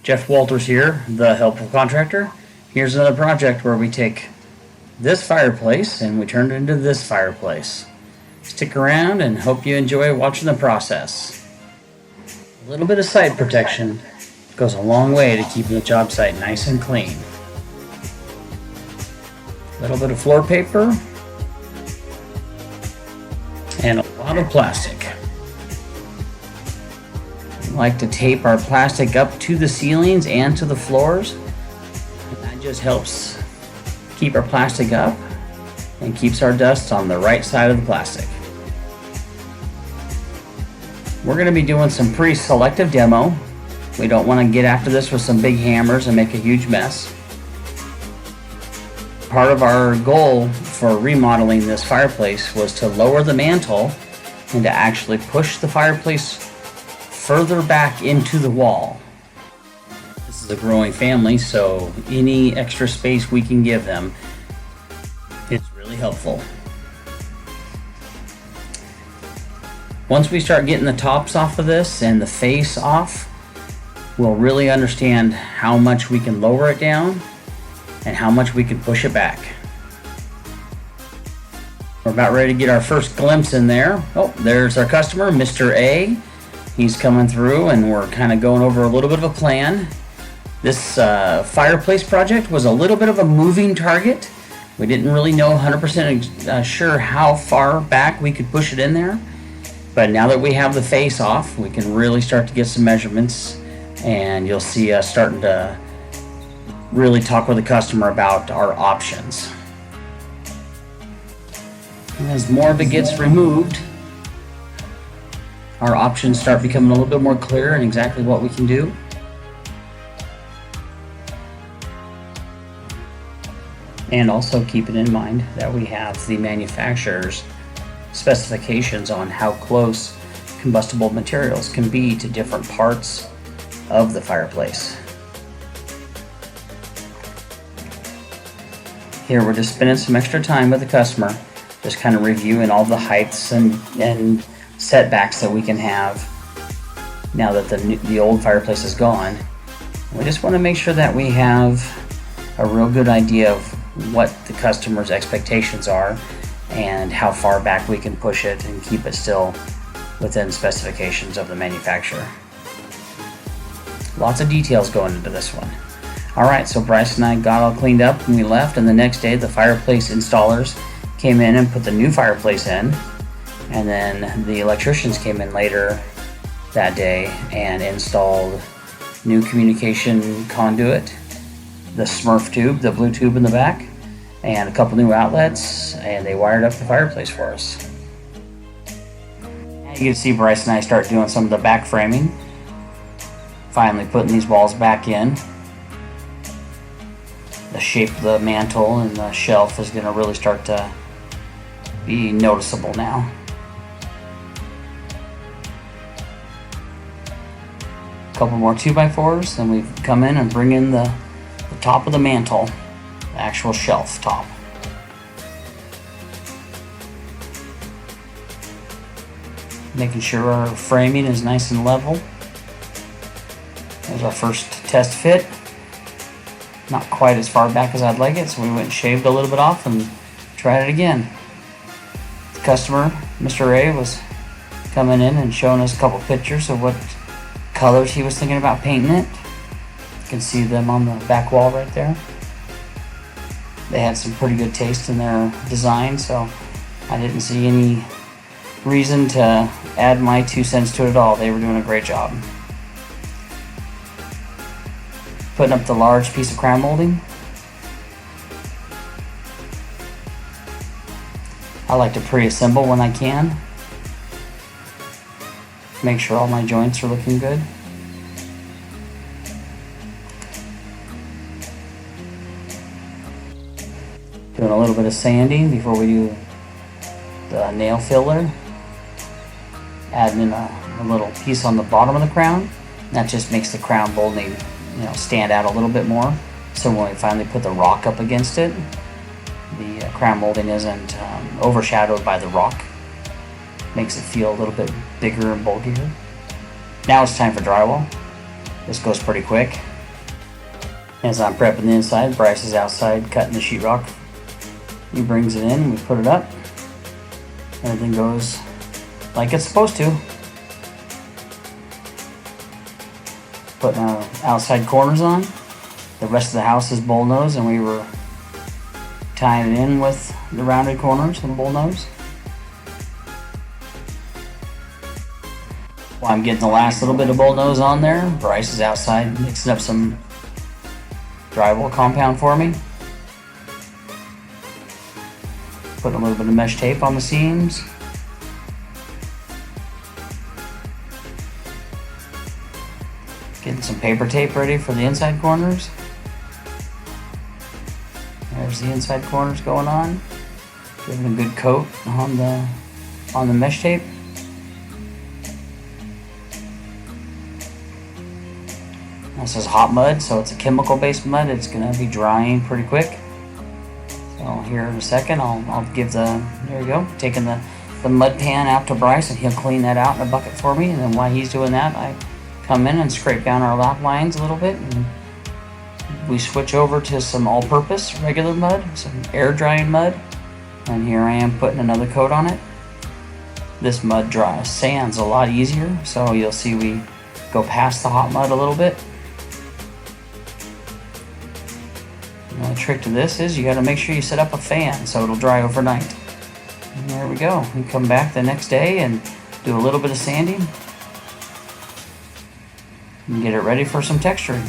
Jeff Walters here, the helpful contractor. Here's another project where we take this fireplace and we turn it into this fireplace. Stick around and hope you enjoy watching the process. A little bit of site protection goes a long way to keeping the job site nice and clean. A little bit of floor paper and a lot of plastic. We like to tape our plastic up to the ceilings and to the floors. And that just helps keep our plastic up and keeps our dust on the right side of the plastic. We're going to be doing some pretty selective demo. We don't want to get after this with some big hammers and make a huge mess. Part of our goal for remodeling this fireplace was to lower the mantel and to actually push the fireplace further back into the wall. This is a growing family, so any extra space we can give them is really helpful. Once we start getting the tops off of this and the face off, we'll really understand how much we can lower it down and how much we can push it back. We're about ready to get our first glimpse in there. Oh, there's our customer, Mr. A. He's coming through and we're kind of going over a little bit of a plan. This fireplace project was a little bit of a moving target. We didn't really know 100% sure how far back we could push it in there. But now that we have the face off, we can really start to get some measurements, and you'll see us starting to really talk with the customer about our options. And as more of it gets removed, our options start becoming a little bit more clear and exactly what we can do. And also keeping in mind that we have the manufacturer's specifications on how close combustible materials can be to different parts of the fireplace. Here we're just spending some extra time with the customer, just kind of reviewing all the heights and setbacks that we can have now that the old fireplace is gone. We just want to make sure that we have a real good idea of what the customer's expectations are and how far back we can push it and keep it still within specifications of the manufacturer. Lots of details going into this one. Alright, so Bryce and I got all cleaned up and we left, and the next day the fireplace installers came in and put the new fireplace in, and then the electricians came in later that day and installed new communication conduit, the Smurf tube, the blue tube in the back, and a couple new outlets, and they wired up the fireplace for us. You can see Bryce and I start doing some of the back framing, finally putting these walls back in. The shape of the mantle and the shelf is going to really start to be noticeable now. A couple more 2x4s, then we come in and bring in the top of the mantle, the actual shelf top. Making sure our framing is nice and level. There's our first test fit. Not quite as far back as I'd like it, so we went and shaved a little bit off and tried it again. The customer, Mr. A, was coming in and showing us a couple pictures of what colors he was thinking about painting it. You can see them on the back wall right there. They had some pretty good taste in their design, so I didn't see any reason to add my 2 cents to it at all. They were doing a great job. Putting up the large piece of crown molding. I like to pre-assemble when I can. Make sure all my joints are looking good. Doing a little bit of sanding before we do the nail filler. Adding in a little piece on the bottom of the crown. That just makes the crown molding, stand out a little bit more. So when we finally put the rock up against it, the crown molding isn't overshadowed by the rock. Makes it feel a little bit bigger and bulkier. Now it's time for drywall. This goes pretty quick. As I'm prepping the inside, Bryce is outside cutting the sheetrock. He brings it in, we put it up. Everything goes like it's supposed to. Putting our outside corners on. The rest of the house is bullnose, and we were tying it in with the rounded corners and bullnose. While I'm getting the last little bit of bullnose on there, Bryce is outside mixing up some drywall compound for me. Putting a little bit of mesh tape on the seams. Getting some paper tape ready for the inside corners. There's the inside corners going on. Giving a good coat on the mesh tape. This is hot mud, so it's a chemical-based mud. It's going to be drying pretty quick. So here in a second, I'll give there you go, taking the mud pan out to Bryce, and he'll clean that out in a bucket for me. And then while he's doing that, I come in and scrape down our lap lines a little bit, and we switch over to some all-purpose regular mud, some air-drying mud. And here I am putting another coat on it. This mud sands a lot easier, so you'll see we go past the hot mud a little bit. The trick to this is you got to make sure you set up a fan so it'll dry overnight. And there we go. We come back the next day and do a little bit of sanding and get it ready for some texturing.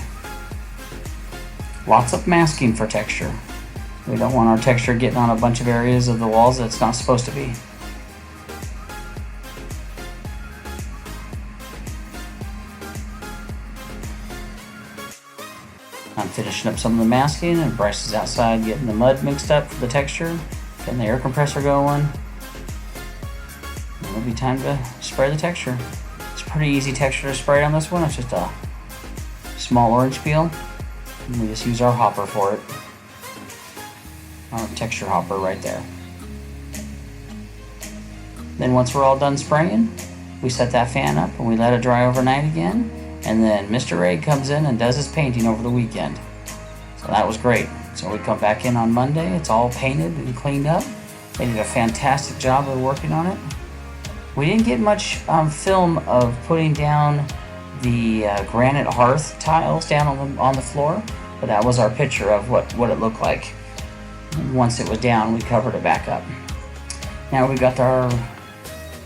Lots of masking for texture. We don't want our texture getting on a bunch of areas of the walls that it's not supposed to be. I'm finishing up some of the masking, and Bryce is outside getting the mud mixed up for the texture, getting the air compressor going. It'll be time to spray the texture. It's a pretty easy texture to spray on this one. It's just a small orange peel, and we just use our hopper for it. Our texture hopper right there. Then once we're all done spraying, we set that fan up and we let it dry overnight again. And then Mr. Ray comes in and does his painting over the weekend. So that was great. So we come back in on Monday. It's all painted and cleaned up. They did a fantastic job of working on it. We didn't get much film of putting down the granite hearth tiles down on the floor, but that was our picture of what it looked like. And once it was down, we covered it back up. Now we got our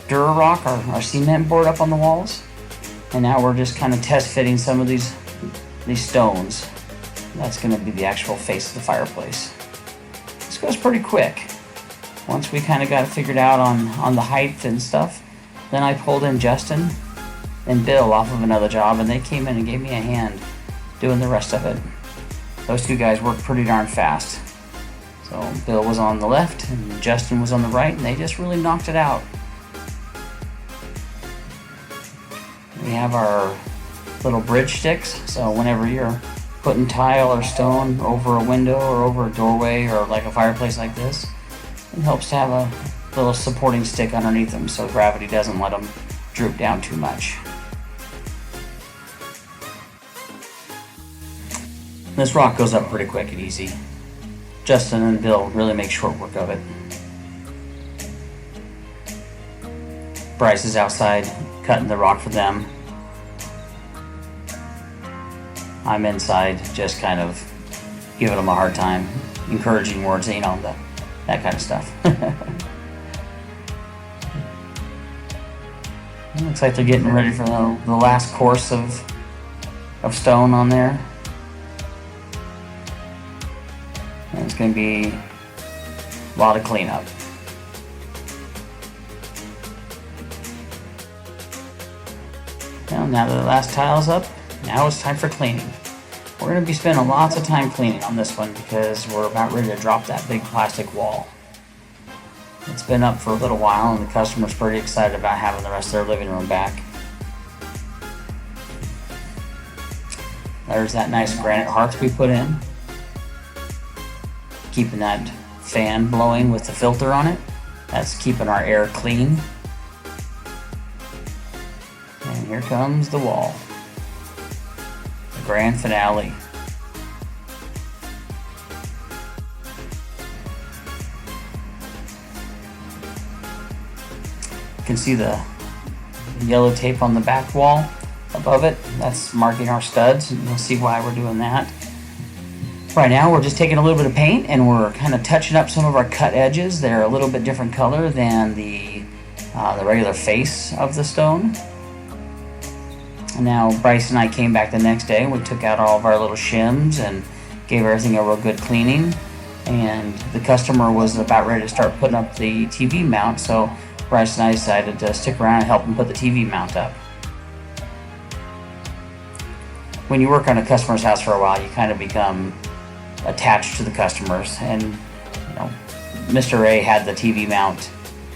Durarock, our cement board up on the walls. And now we're just kind of test fitting some of these stones. That's going to be the actual face of the fireplace. This goes pretty quick. Once we kind of got it figured out on the height and stuff, then I pulled in Justin and Bill off of another job, and they came in and gave me a hand doing the rest of it. Those two guys worked pretty darn fast. So Bill was on the left and Justin was on the right, and they just really knocked it out. We have our little bridge sticks, so whenever you're putting tile or stone over a window or over a doorway or like a fireplace like this, it helps to have a little supporting stick underneath them so gravity doesn't let them droop down too much. This rock goes up pretty quick and easy. Justin and Bill really make short work of it. Bryce is outside cutting the rock for them. I'm inside just kind of giving them a hard time, encouraging words, that kind of stuff. It looks like they're getting ready for the last course of stone on there. And it's going to be a lot of cleanup. Well, now that the last tile's up, now it's time for cleaning. We're going to be spending lots of time cleaning on this one because we're about ready to drop that big plastic wall. It's been up for a little while and the customer's pretty excited about having the rest of their living room back. There's that nice granite hearth we put in. Keeping that fan blowing with the filter on it. That's keeping our air clean. And here comes the wall. The grand finale. can see the yellow tape on the back wall above it. That's marking our studs, and you'll see why we're doing that. Right now we're just taking a little bit of paint and we're kind of touching up some of our cut edges. They're a little bit different color than the regular face of the stone. And now Bryce and I came back the next day and we took out all of our little shims and gave everything a real good cleaning. And the customer was about ready to start putting up the TV mount, so Bryce and I decided to stick around and help him put the TV mount up. When you work on a customer's house for a while, you kind of become attached to the customers, and Mr. A had the TV mount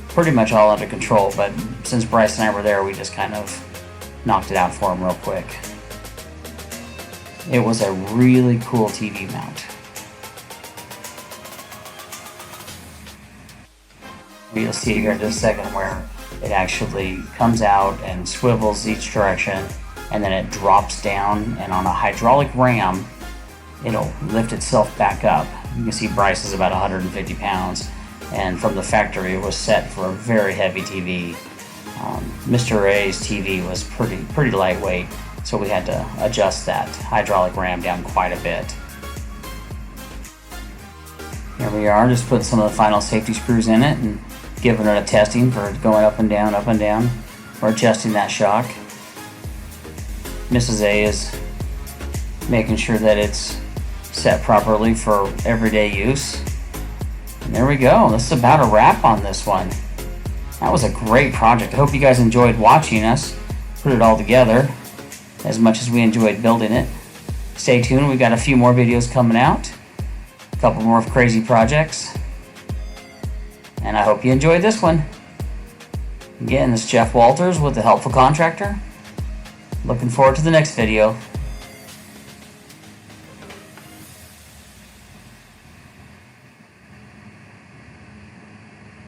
pretty much all under control, but since Bryce and I were there, we just kind of knocked it out for him real quick. It was a really cool TV mount. You'll see here in just a second where it actually comes out and swivels each direction, and then it drops down, and on a hydraulic ram it'll lift itself back up. You can see Bryce is about 150 pounds, and from the factory it was set for a very heavy TV. Mr. A's TV was pretty lightweight, so we had to adjust that hydraulic ram down quite a bit. Here we are, just putting some of the final safety screws in it and giving it a testing for going up and down, up and down. We're adjusting that shock. Mrs. A is making sure that it's set properly for everyday use. And there we go. This is about a wrap on this one. That was a great project. I hope you guys enjoyed watching us put it all together as much as we enjoyed building it. Stay tuned. We've got a few more videos coming out. A couple more of crazy projects. And I hope you enjoyed this one. Again, this is Jeff Walters with The Helpful Contractor. Looking forward to the next video.